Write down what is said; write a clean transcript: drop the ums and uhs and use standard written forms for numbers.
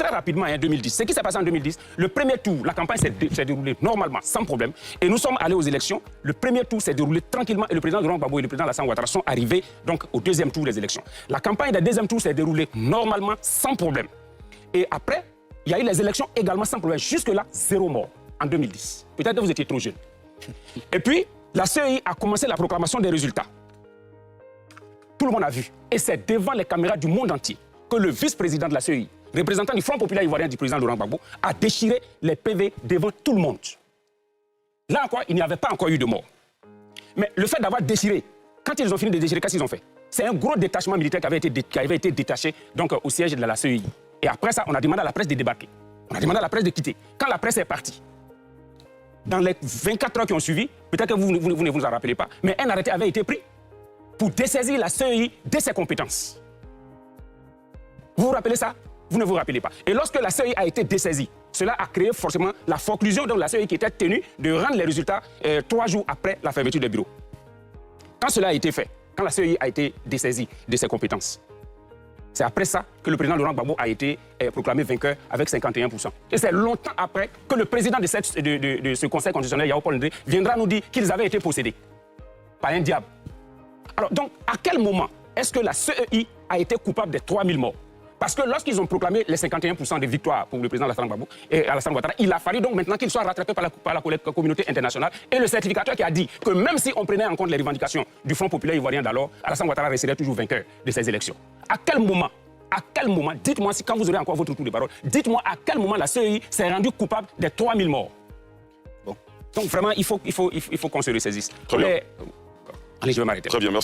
très rapidement, en 2010. Ce qui s'est passé en 2010, le premier tour, la campagne s'est déroulée normalement, sans problème. Et nous sommes allés aux élections. Le premier tour s'est déroulé tranquillement et le président Laurent Gbagbo et le président Alassane Ouattara sont arrivés donc, au deuxième tour des élections. La campagne du deuxième tour s'est déroulée normalement, sans problème. Et après, il y a eu les élections également sans problème. Jusque-là, 0 mort en 2010. Peut-être que vous étiez trop jeune. Et puis, la CEI a commencé la proclamation des résultats. Tout le monde a vu. Et c'est devant les caméras du monde entier que le vice-président de la CEI, représentant du Front populaire ivoirien du président Laurent Gbagbo, a déchiré les PV devant tout le monde. Là encore, il n'y avait pas encore eu de mort. Mais le fait d'avoir déchiré, quand ils ont fini de déchirer, qu'est-ce qu'ils ont fait? C'est un gros détachement militaire qui avait été détaché donc, au siège de la CEI. Et après ça, on a demandé à la presse de débarquer. On a demandé à la presse de quitter. Quand la presse est partie, dans les 24 heures qui ont suivi, peut-être que vous ne vous en rappelez pas, mais un arrêté avait été pris pour dessaisir la CEI de ses compétences. Vous vous rappelez ça? Vous ne vous rappelez pas. Et lorsque la CEI a été dessaisie, cela a créé forcément la forclusion de la CEI qui était tenue de rendre les résultats 3 jours après la fermeture des bureaux. Quand cela a été fait, quand la CEI a été dessaisie de ses compétences, c'est après ça que le président Laurent Gbagbo a été proclamé vainqueur avec 51%. Et c'est longtemps après que le président de ce conseil constitutionnel, Yao Paul Ndé, viendra nous dire qu'ils avaient été possédés par un diable. Alors donc, à quel moment est-ce que la CEI a été coupable des 3000 morts? Parce que lorsqu'ils ont proclamé les 51% de victoire pour le président Alassane Gbagbo et Alassane Ouattara, il a fallu donc maintenant qu'ils soient rattrapés par la communauté internationale et le certificateur qui a dit que même si on prenait en compte les revendications du Front populaire ivoirien d'alors, Alassane Ouattara resterait toujours vainqueur de ces élections. À quel moment, dites-moi si quand vous aurez encore votre tour de parole, dites-moi à quel moment la CEI s'est rendue coupable des 3000 morts. Bon. Donc vraiment, il faut qu'on se ressaisisse. Très bien. Allez, je vais m'arrêter. Très bien, merci.